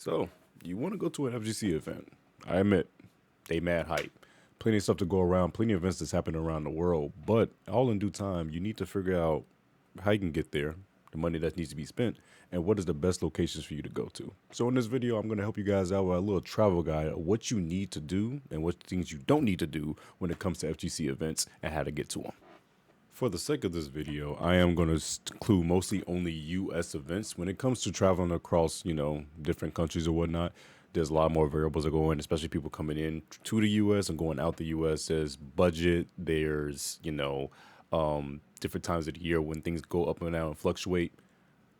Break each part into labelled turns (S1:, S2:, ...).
S1: So, you want to go to an FGC event. I admit, they mad hype. Plenty of stuff to go around, plenty of events that's happening around the world, but all in due time, you need to figure out how you can get there, the money that needs to be spent, and what is the best locations for you to go to. So in this video, I'm going to help you guys out with a little travel guide of what you need to do and what things you don't need to do when it comes to FGC events and how to get to them. For the sake of this video, I am going to include mostly only U.S. events. When it comes to traveling across, different countries or whatnot, there's a lot more variables that go in, especially people coming in to the U.S. and going out the U.S. There's budget, there's, different times of the year when things go up and down and fluctuate.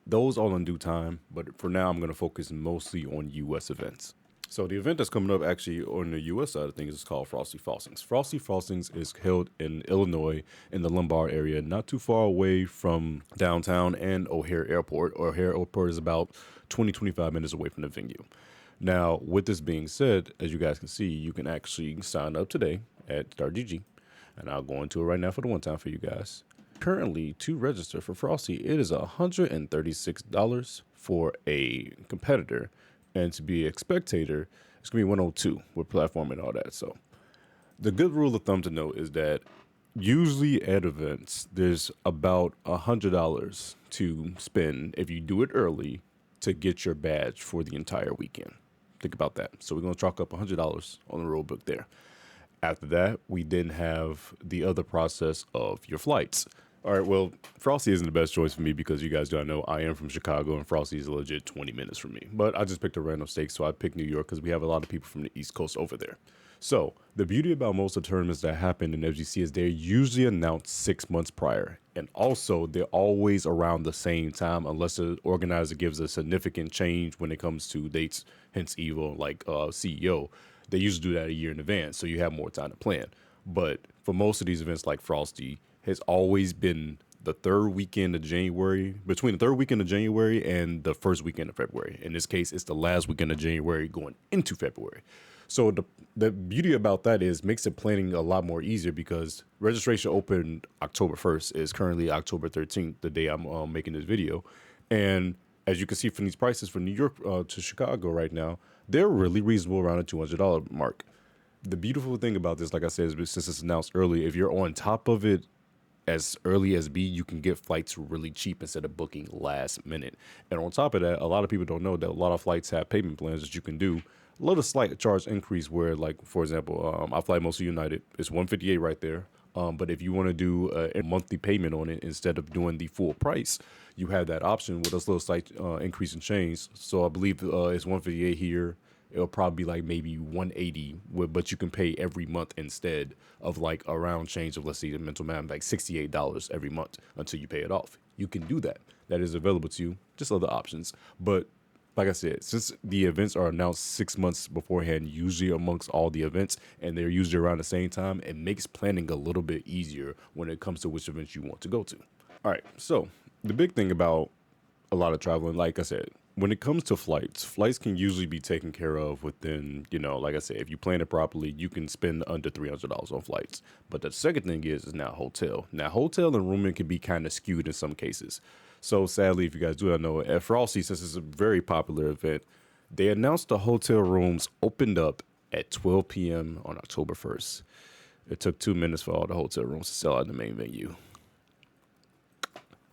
S1: Those all in due time, but for now, I'm going to focus mostly on U.S. events. So the event that's coming up actually on the U.S. side of things is called Frosty Frostings. Frosty Frostings is held in Illinois in the Lombard area, not too far away from downtown and O'Hare Airport. O'Hare Airport is about 20-25 minutes away from the venue. Now, with this being said, as you guys can see, you can actually sign up today at StartGG, and I'll go into it right now for the one time for you guys. Currently, to register for Frosty, it is $136 for a competitor. And to be a spectator, it's going to be 102 with platform and all that. So the good rule of thumb to note is that usually at events, there's about $100 to spend if you do it early to get your badge for the entire weekend. Think about that. So we're going to chalk up $100 on the rule book there. After that, we then have the other process of your flights. All right, well, Frosty isn't the best choice for me because you guys don't know I am from Chicago and Frosty is legit 20 minutes from me. But I just picked a random state, so I picked New York because we have a lot of people from the East Coast over there. So the beauty about most of the tournaments that happen in FGC is they're usually announced 6 months prior. And also, they're always around the same time unless the organizer gives a significant change when it comes to dates, hence EVO, like CEO. They usually do that a year in advance, so you have more time to plan. But for most of these events like Frosty, has always been the third weekend of January, between the third weekend of January and the first weekend of February. In this case, it's the last weekend of January going into February. So the beauty about that is makes the planning a lot more easier because registration opened October 1st is currently October 13th, the day I'm making this video. And as you can see from these prices from New York to Chicago right now, they're really reasonable around the $200 mark. The beautiful thing about this, like I said, is since it's announced early, if you're on top of it as early as B, you can get flights really cheap instead of booking last minute. And on top of that, a lot of people don't know that a lot of flights have payment plans that you can do. A little slight charge increase where, like, for example, I fly mostly United. It's $158 right there. But if you want to do a monthly payment on it instead of doing the full price, you have that option with a little slight increase in change. So I believe it's $158 here. It'll probably be like maybe $180, but you can pay every month instead of like a round change of, let's say, the mental math, like $68 every month until you pay it off. You can do that. That is available to you. Just other options. But like I said, since the events are announced 6 months beforehand, usually amongst all the events, and they're usually around the same time, it makes planning a little bit easier when it comes to which events you want to go to. All right, so the big thing about a lot of traveling, like I said, when it comes to flights can usually be taken care of within, like I said, if you plan it properly, you can spend under $300 on flights. But the second thing is now hotel. Now, hotel and rooming can be kind of skewed in some cases. So sadly, if you guys do not know, at Frosty, since it's a very popular event, they announced the hotel rooms opened up at 12 p.m. on October 1st. It took 2 minutes for all the hotel rooms to sell out in the main venue.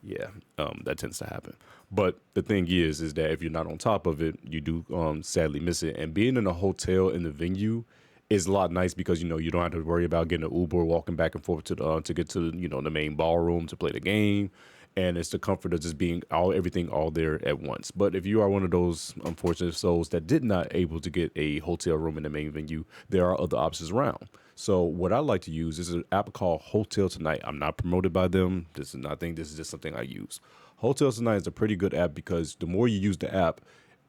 S1: Yeah, that tends to happen. But the thing is that if you're not on top of it, you do sadly miss it. And being in a hotel in the venue is a lot nice because, you don't have to worry about getting an Uber, walking back and forth to get to, the main ballroom to play the game. And it's the comfort of just being everything all there at once. But if you are one of those unfortunate souls that did not able to get a hotel room in the main venue, there are other options around. So what I like to use is an app called Hotel Tonight. I'm not promoted by them. This is just something I use. Hotel Tonight is a pretty good app because the more you use the app,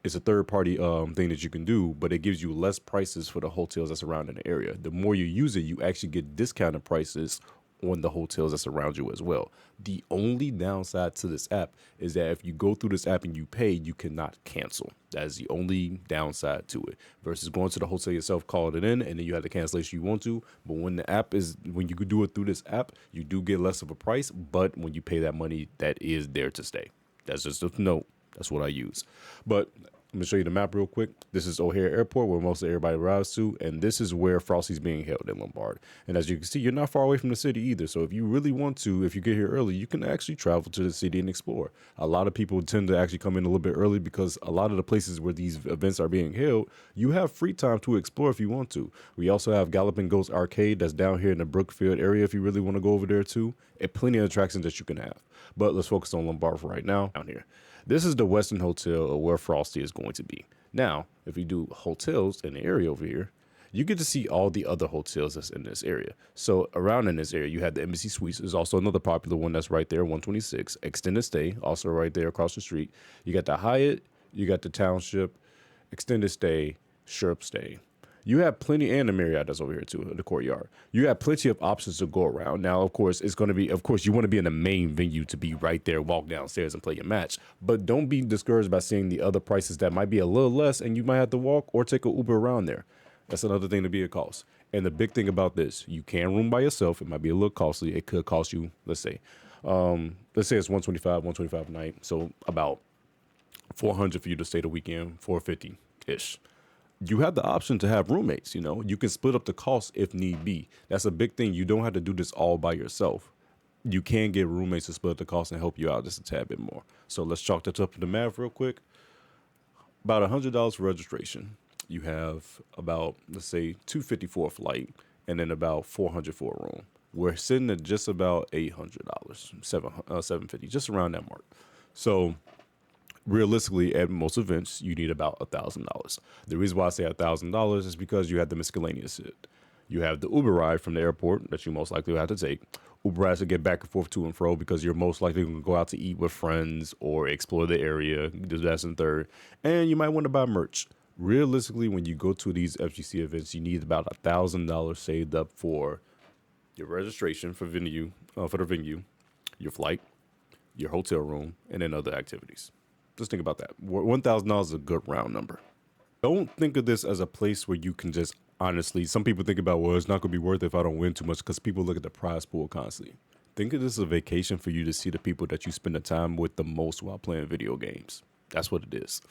S1: it's a third-party thing that you can do, but it gives you less prices for the hotels that's around in the area. The more you use it, you actually get discounted prices on the hotels that's around you as well. The only downside to this app is that if you go through this app and you pay, you cannot cancel. That is the only downside to it versus going to the hotel yourself, calling it in, and then you have the cancellation you want to. But when you could do it through this app, you do get less of a price. But when you pay that money, that is there to stay. That's just a note. That's what I use. But I'm gonna show you the map real quick. This is O'Hare Airport, where most of everybody arrives to, and this is where Frosty's being held in Lombard. And as you can see, you're not far away from the city either. So if you really want to, if you get here early, you can actually travel to the city and explore. A lot of people tend to actually come in a little bit early because a lot of the places where these events are being held, you have free time to explore if you want to. We also have Galloping Ghost Arcade that's down here in the Brookfield area if you really want to go over there too, and plenty of attractions that you can have. But let's focus on Lombard for right now. Down here, this is the Western Hotel where Frosty is going to be. Now, if we do hotels in the area over here, you get to see all the other hotels that's in this area. So around in this area, you have the Embassy Suites. There's also another popular one that's right there, 126. Extended Stay, also right there across the street. You got the Hyatt, you got the Township, Extended Stay, Sherp Stay. You have plenty, and the Marriott that's over here too, the Courtyard. You have plenty of options to go around. Now, of course, it's going to be, of course, you want to be in the main venue to be right there, walk downstairs and play your match. But don't be discouraged by seeing the other prices that might be a little less and you might have to walk or take an Uber around there. That's another thing to be a cost. And the big thing about this, you can room by yourself. It might be a little costly. It could cost you, let's say it's 125 a night. So about 400 for you to stay the weekend, 450-ish. You have the option to have roommates, you can split up the cost if need be. That's a big thing. You don't have to do this all by yourself. You can get roommates to split up the cost and help you out just a tad bit more. So let's chalk that up to the math real quick. About $100 for registration. You have about, let's say, $250 for a flight and then about $400 for a room. We're sitting at just about $800, $750, just around that mark. So realistically, at most events, you need about $1,000. The reason why I say $1,000 is because you have the miscellaneous shit. You have the Uber ride from the airport that you most likely will have to take. Uber rides to get back and forth to and fro because you're most likely going to go out to eat with friends or explore the area, do this and third. And you might want to buy merch. Realistically, when you go to these FGC events, you need about $1,000 saved up for your registration for the venue, your flight, your hotel room, and then other activities. Just think about that. $1,000 is a good round number. Don't think of this as a place where you can just honestly, some people think about, well, it's not going to be worth it if I don't win too much because people look at the prize pool constantly. Think of this as a vacation for you to see the people that you spend the time with the most while playing video games. That's what it is.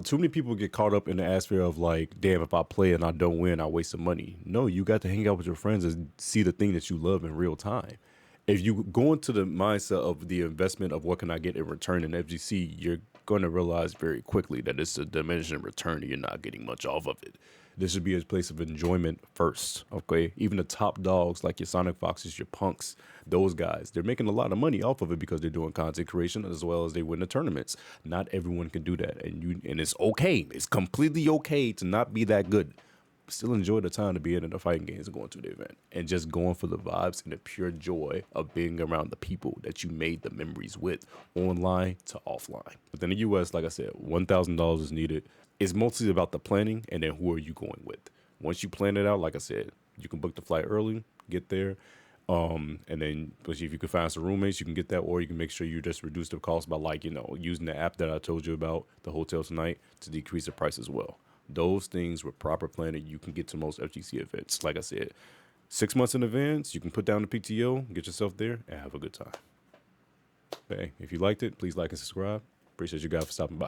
S1: Too many people get caught up in the aspect of like, damn, if I play and I don't win, I waste some money. No, you got to hang out with your friends and see the thing that you love in real time. If you go into the mindset of the investment of what can I get in return in FGC, you're going to realize very quickly that it's a diminishing return and you're not getting much off of it. This should be a place of enjoyment first, okay? Even the top dogs like your Sonic Foxes, your Punks, those guys, they're making a lot of money off of it because they're doing content creation as well as they win the tournaments. Not everyone can do that, and it's okay. It's completely okay to not be that good. Still enjoy the time to be in the fighting games and going to the event and just going for the vibes and the pure joy of being around the people that you made the memories with, online to offline. But in the US, like I said, $1,000 is needed. It's mostly about the planning and then who are you going with. Once you plan it out, like I said, you can book the flight early, get there, and then if you can find some roommates, you can get that, or you can make sure you just reduce the cost by using the app that I told you about, the Hotel Tonight, to decrease the price as well. Those things with proper planning, you can get to most FGC events. Like I said, 6 months in advance, you can put down the PTO, get yourself there, and have a good time. Hey, if you liked it, please like and subscribe. Appreciate you guys for stopping by.